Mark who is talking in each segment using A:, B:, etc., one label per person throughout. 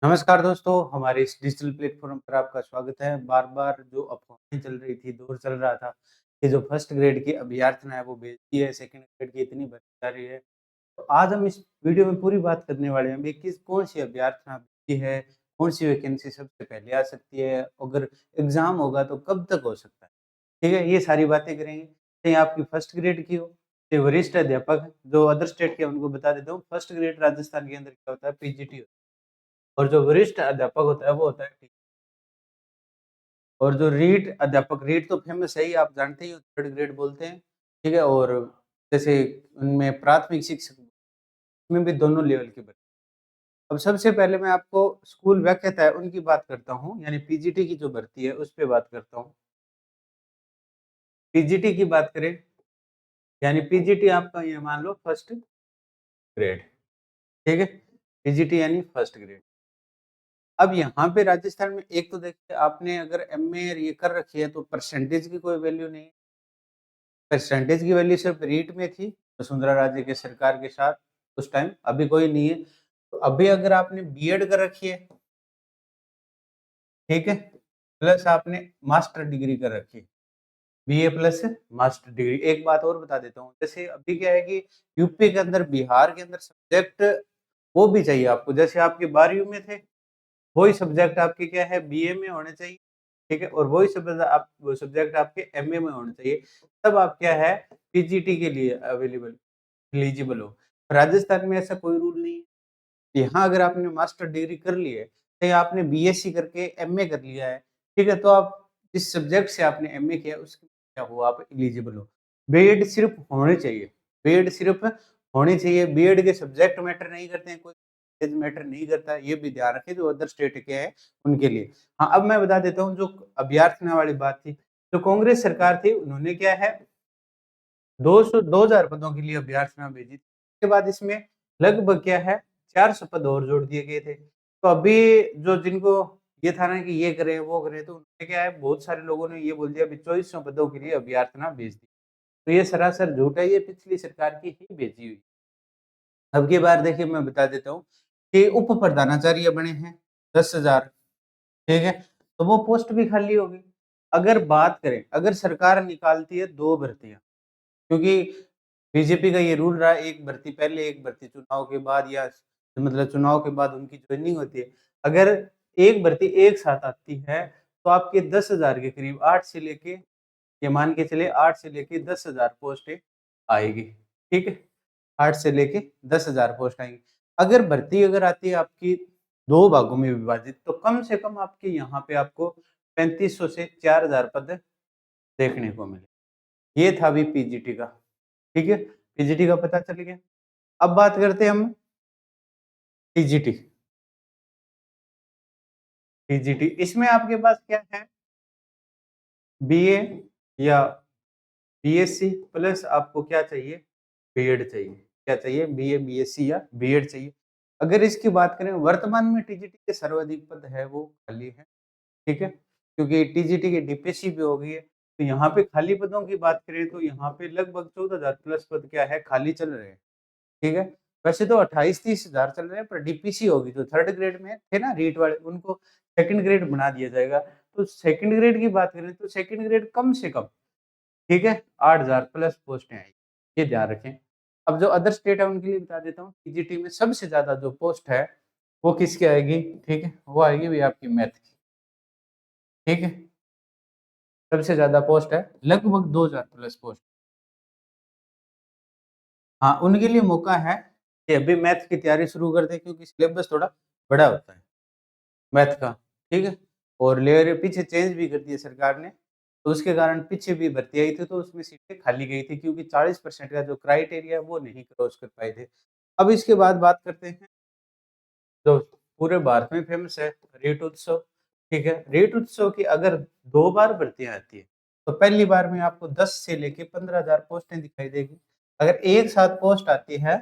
A: नमस्कार दोस्तों, हमारे इस डिजिटल प्लेटफ़ॉर्म पर आपका स्वागत है। बार-बार जो अफ़वाहें चल रही थी, दौर चल रहा था कि जो फर्स्ट ग्रेड की अभ्यर्थना है वो बेचती है, सेकंड ग्रेड की इतनी बढ़ती जा रही है। तो आज हम इस वीडियो में पूरी बात करने वाले हैं, भई किस कौन-सी अभ्यर्थना बेचती है, कौन-सी वैकेंसी सबसे पहले आ सकती है, अगर एग्ज़ाम होगा तो कब तक हो सकता है, ठीक है? ये सारी बातें करेंगे। चाहे आपकी फर्स्ट ग्रेड की हो, चाहे वरिष्ठ अध्यापक हैं, जो अदर स्टेट के हैं उनको बता देता हूँ, फर्स्ट ग्रेड राजस्थान के अंदर क्या होता है पीजीटी और जो वरिष्ठ अध्यापक होता है वो होता है टी और जो रीट अध्यापक रीट तो फ़ेमस है ही आप जानते ही हो थर्ड ग्रेड बोलते हैं, ठीक है? और जैसे उनमें प्राथमिक शिक्षक में भी दोनों लेवल की भर्ती। अब सबसे पहले मैं आपको स्कूल व्याख्याता है उनकी बात करता हूँ, यानी पीजीटी की जो भर्ती है उस पे बात करता हूँ। पीजीटी की बात करें, यानी पीजीटी आपका ये मान लो फर्स्ट ग्रेड, ठीक है? पीजीटी यानी फर्स्ट ग्रेड। अब यहाँ पे राजस्थान में एक तो देखिए आपने अगर एमए ये कर रखी है तो परसेंटेज की कोई वैल्यू नहीं है। परसेंटेज की वैल्यू सिर्फ रीट में थी, वसुंधरा राजे के सरकार के साथ उस टाइम, अभी कोई नहीं है। तो अभी अगर आपने बीएड कर रखी है, ठीक है? प्लस आपने मास्टर डिग्री कर रखी है, बीए प्लस मास्टर डिग्री। एक बात और बता देता हूँ, जैसे अभी क्या है कि यूपी के अंदर, बिहार के अंदर सब्जेक्ट वो भी चाहिए आपको, जैसे आपके 12वीं में थे, वही सब्जेक्ट आपके क्या है बीए में होने चाहिए, ठीक है? और वही सब्जेक्ट आपके एमए में होने चाहिए, तब आप क्या है पीजीटी के लिए अवेलेबल एलिजिबल हो। राजस्थान में ऐसा कोई रूल नहीं है। यहाँ अगर आपने मास्टर डिग्री कर ली है, चाहे आपने बीएससी करके एमए कर लिया है, ठीक है? तो आप जिस सब्जेक्ट से आपने एमए किया उसके क्या हो आप एलिजिबल हो। बीएड सिर्फ होने चाहिए, बीएड सिर्फ होनी चाहिए, बीएड के सब्जेक्ट मैटर नहीं करते हैं, कोई एज मैटर नहीं करता है, ये भी ध्यान रखें जो अदर स्टेट के हैं उनके लिए। हाँ, अब मैं बता देता हूँ जो अभ्यर्थना वाली बात थी, जो कांग्रेस सरकार थी उन्होंने क्या है 2000 पदों के लिए अभ्यर्थना भेजी थी। उसके बाद इसमें लगभग क्या है 400 पद और जोड़ दिए गए थे। तो अभी जो जिनको ये था ना कि ये करें, वो करें, तो उन्होंने क्या है बहुत सारे लोगों ने ये बोल दिया अभी 2400 पदों के लिए अभ्यर्थना भेज दी। तो ये सरासर झूठ है, ये पिछली सरकार की ही भेजी हुई। अब की बार देखिए मैं बता देता हूँ कि उप प्रधानाचार्य बने हैं 10,000, ठीक है? तो वो पोस्ट भी खाली होगी। अगर बात करें, अगर सरकार निकालती है 2 भर्तियाँ, क्योंकि बीजेपी का ये रूल रहा है एक भर्ती पहले, एक भर्ती चुनाव के बाद, या मतलब चुनाव के बाद उनकी जॉइनिंग होती है। अगर एक भर्ती एक साथ आती है, तो आपके 10,000 के करीब 8 से लेके, ये मान के चलिए 8 से लेके 10,000 पोस्टें आएगी, ठीक है? 8 से लेके 10,000 पोस्ट आएँगी। अगर भर्ती अगर आती है आपकी 2 भागों में विभाजित, तो कम से कम आपके यहाँ पे आपको 3500 से 4000 पद देखने को मिले। ये था अभी पीजीटी का, ठीक है? पीजीटी का पता चल गया। अब बात करते हैं हम टीजीटी, टीजीटी इसमें आपके पास क्या है बीए या बीएससी प्लस आपको क्या चाहिए बीएड चाहिए। क्या चाहिए बीए, बीएससी या बीएड चाहिए। अगर इसकी बात करें वर्तमान में टीजीटी के सर्वाधिक पद है वो खाली है, ठीक है? क्योंकि टीजीटी की डीपीएससी भी हो गई है। तो यहाँ पे खाली पदों की बात करें तो यहाँ पे लगभग 14,000 प्लस पद क्या है खाली चल रहे हैं। ठीक है? वैसे तो 28-30 हज़ार चल रहे हैं, पर डीपीसी होगी जो थर्ड ग्रेड में थे ना रीट वाले, उनको सेकंड ग्रेड बना दिया जाएगा। तो सेकंड ग्रेड की बात करें तो सेकंड ग्रेड कम से कम, ठीक है? 8,000 प्लस पोस्टें आएँगी, ये ध्यान रखें। अब जो अदर स्टेट है उनके लिए बता देता हूँ, टीजीटी में सबसे ज़्यादा जो पोस्ट है, वो किसकी आएगी, ठीक है? वो आएगी भई आपकी मैथ की, ठीक है? सबसे ज़्यादा पोस्ट है, लगभग 2,000 प्लस पोस्ट। हाँ, उनके लिए मौका है कि अभी मैथ की तैयारी शुरू कर दें, क्योंकि सिलेबस थोड़ा बड़ा होता है। मैथ का, ठीक है? और लेयर पीछे चेंज भी कर दी है सरकार ने, तो उसके कारण पीछे भी भर्ती आई थी, तो उसमें सीटें खाली गई थी, क्योंकि 40% का जो क्राइटेरिया है वो नहीं क्रॉस कर पाए थे। अब इसके बाद बात करते हैं जो पूरे भारत में फेमस है रीट उत्सव, ठीक है? रीट उत्सव की अगर 2 बार भर्तियाँ आती है, तो पहली बार में आपको 10 से लेके 15,000 पोस्टें दिखाई देगी। अगर एक साथ पोस्ट आती है,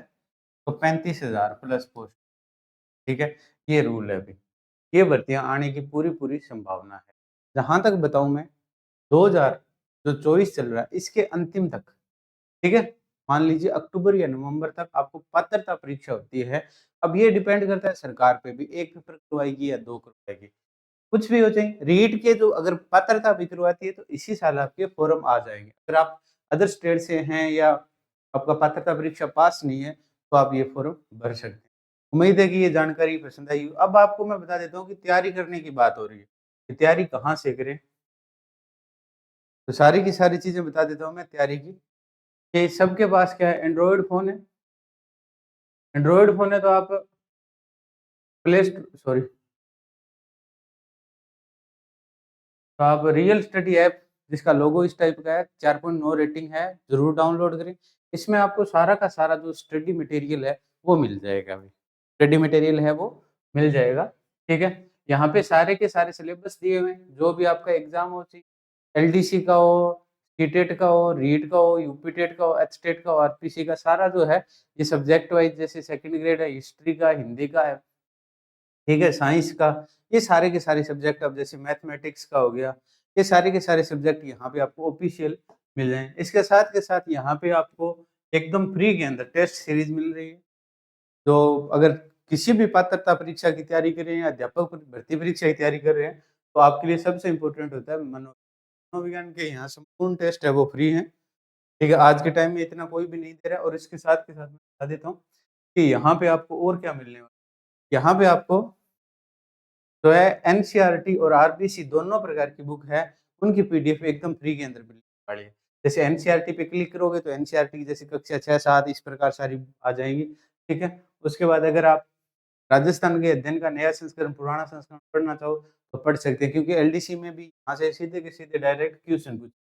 A: तो 35,000 प्लस पोस्ट, ठीक है? ये रूल है अभी। ये भर्तियाँ आने की पूरी-पूरी संभावना है। जहाँ तक बताऊँ मैं 2000 जो 24 चल रहा है इसके अंतिम तक, ठीक है? मान लीजिए अक्टूबर या नवंबर तक आपको पात्रता परीक्षा होती है। अब ये डिपेंड करता है सरकार पे भी, 1 पेपर करवाएगी या 2 करवाएगी। कुछ भी हो जाए, रीट के जो अगर पात्रता भी करवाती है तो इसी साल आपके फॉर्म आ जाएँगे। अगर आप अदर स्टेट से हैं या आपका पात्रता परीक्षा पास नहीं है, तो आप ये फॉर्म भर सकते हैं। उम्मीद है कि ये जानकारी पसंद आई हो। अब आपको मैं बता देता हूँ कि तैयारी करने की बात हो रही है, कि तैयारी कहाँ से करें? तो सारी की सारी चीज़ें बता देता हूँ मैं तैयारी की, कि सबके पास क्या है, एंड्रॉयड फ़ोन है। एंड्रॉयड फ़ोन है तो आप प्ले स्ट सॉरी तो आप रियल स्टडी ऐप जिसका लोगो इस टाइप का है, 4.9 रेटिंग है, ज़रूर डाउनलोड करें। इसमें आपको सारा का सारा जो स्टडी मटेरियल है, वो मिल जाएगा अभी। स्टडी मटेरियल है वो मिल जाएगा, ठीक है? यहाँ पे सारे के सारे सिलेबस दिए हुए हैं, जो भी आपका एग्ज़ाम हो एलडीसी का हो, सीटेट का हो, रीट का हो, यूपीटेट का हो, एचटेट का हो, आरपीसी का सारा जो है, ये सब्जेक्ट वाइज़ जैसे सेकंड ग्रेड है, हिस्ट्री का, हिंदी का है। ठीक है, साइंस का, ये सारे के सारे सब्जेक्ट अब जैसे मैथमेटिक्स का हो गया, ये सारे के सारे सब्जेक्ट यहाँ पे आपको ऑफ़िशियल मिल जाएँ। इसके साथ के साथ यहाँ पे आपको एकदम फ्री के अंदर टेस्ट सीरीज़ मिल रही है। तो अगर किसी भी पात्रता परीक्षा की तैयारी कर रहे हैं या अध्यापक भर्ती परीक्षा की तैयारी कर रहे हैं, तो आपके लिए सबसे इम्पोर्टेंट होता है मनोविज्ञान के यहाँ संपूर्ण टेस्ट है वो फ्री हैं। ठीक है, आज के टाइम में इतना कोई भी नहीं दे रहा है और इसके साथ के साथ मैं बता देता हूँ कि यहाँ पे आपको और क्या मिलने वाला है। यहाँ पे आपको जो है एनसीईआरटी और आरबीसी दोनों प्रकार की बुक है, उनकी पीडीएफ एकदम फ्री के अंदर मिलने वाली है। जैसे एनसीईआरटी पे क्लिक करोगे तो एनसीईआरटी की जैसे कक्षा 6-7 इस प्रकार सारी आ जाएँगी, ठीक है? उसके बाद अगर आप राजस्थान के अध्ययन का नया संस्करण, पुराना संस्करण पढ़ना चाहो तो पढ़ सकते हैं क्योंकि एलडीसी में भी यहाँ से सीधे के सीधे डायरेक्ट क्वेश्चन पूछ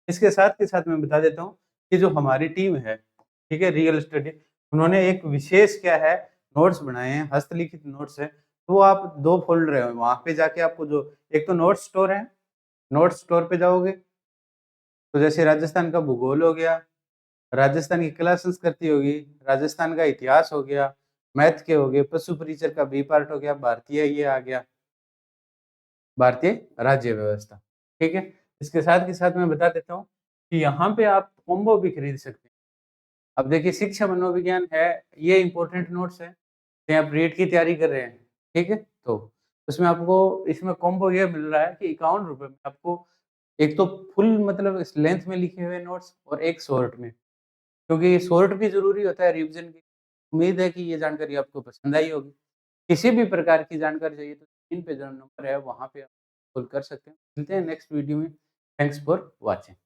A: इसके साथ के साथ मैं बता देता हूँ कि जो हमारी टीम है, ठीक है, रियल स्टडी, उन्होंने एक विशेष क्या है, नोट्स बनाए हैं, हस्तलिखित नोट्स हैं। तो वो आप 2 फ़ोल्डर हैं, वहाँ पे जाके आपको जो एक तो नोट्स स्टोर है, नोट्स स्टोर पे जाओगे, तो जैसे राजस्थान का भूगोल हो गया, राजस्थान की कला संस्कृति होगी, राजस्थान का इतिहास हो गया, मैथ के हो गए, पशु परिचर का बी पार्ट हो गया, भारतीय ये आ गया, भारतीय राज्य व्यवस्था, ठीक है? इसके साथ के साथ मैं बता देता हूँ कि यहाँ पे आप कॉम्बो भी खरीद सकते हैं। अब देखिए शिक्षा मनोविज्ञान है, ये इम्पोर्टेंट नोट्स है, चाहे आप रीट की तैयारी कर रहे हैं, ठीक है? तो उसमें आपको इसमें कॉम्बो ये मिल रहा है कि ₹51 में आपको एक तो फुल मतलब इस लेंथ में लिखे हुए नोट्स और एक शॉर्ट में, क्योंकि शॉर्ट भी ज़रूरी होता है रिवीजन के। उम्मीद है कि ये जानकारी आपको पसंद आई होगी। किसी भी प्रकार की जानकारी चाहिए तो स्क्रीन पे जो नंबर है वहाँ पे आप कॉल कर सकते हैं। मिलते हैं नेक्स्ट वीडियो में। Thanks for watching.